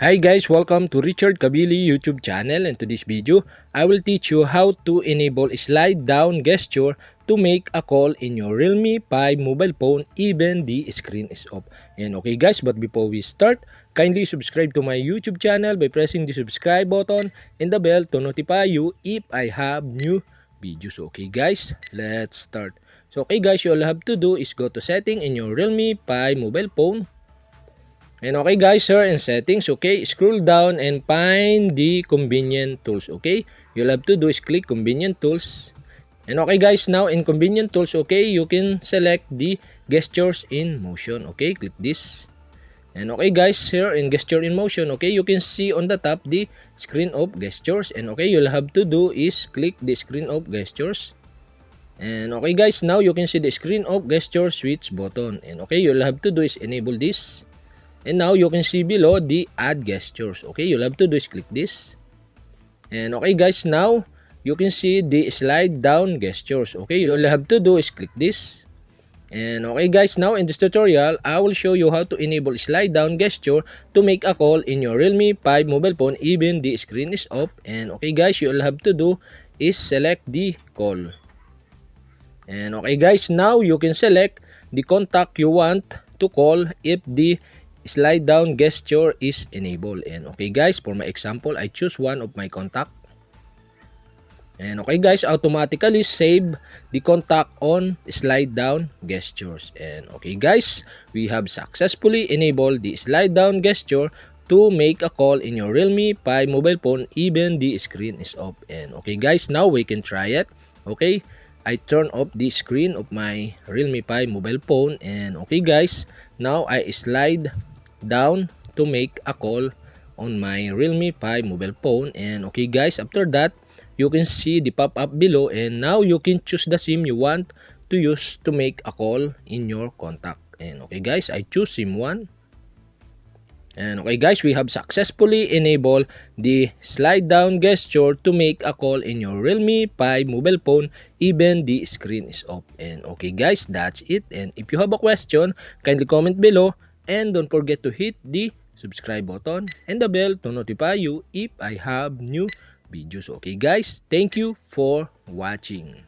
Hi guys, welcome to Richard Cabile YouTube channel, and to this video, I will teach you how to enable slide down gesture to make a call in your Realme 5 mobile phone even the screen is off. And okay guys, but before we start, kindly subscribe to my YouTube channel by pressing the subscribe button and the bell to notify you if I have new videos. Okay guys, let's start. So okay guys, all you have to do is go to setting in your Realme 5 mobile phone. And okay guys, here in settings, okay, scroll down and find the convenient tools, okay? You'll have to do is click convenient tools. And okay guys, now in convenient tools, okay, you can select the gestures in motion, okay? Click this. And okay guys, here in gesture in motion, okay, you can see on the top the screen of gestures. And okay, you'll have to do is click the screen of gestures. And okay guys, now you can see the screen of gesture switch button. And okay, you'll have to do is enable this. And now you can see below the add gestures. Okay, you'll have to do is click this. And okay guys, now you can see the slide down gestures. Okay, you'll have to do is click this. And okay guys, now in this tutorial, I will show you how to enable slide down gesture to make a call in your Realme 5 mobile phone even the screen is off. And okay guys, you'll have to do is select the call. And okay guys, now you can select the contact you want to call if the slide down gesture is enabled. And okay guys, for my example, I choose one of my contact. And okay guys, automatically save the contact on slide down gestures. And okay guys, we have successfully enabled the slide down gesture to make a call in your Realme 5 mobile phone even the screen is off. And okay guys, now we can try it. Okay, I turn off the screen of my Realme 5 mobile phone. And okay guys, now I slide down to make a call on my Realme 5 mobile phone. And okay guys, after that, you can see the pop-up below, and now you can choose the SIM you want to use to make a call in your contact. And okay guys, I choose SIM 1. And okay guys, we have successfully enabled the slide down gesture to make a call in your Realme 5 mobile phone even the screen is off. And okay guys, that's it. And if you have a question, kindly comment below. And don't forget to hit the subscribe button and the bell to notify you if I have new videos. Okay guys, thank you for watching.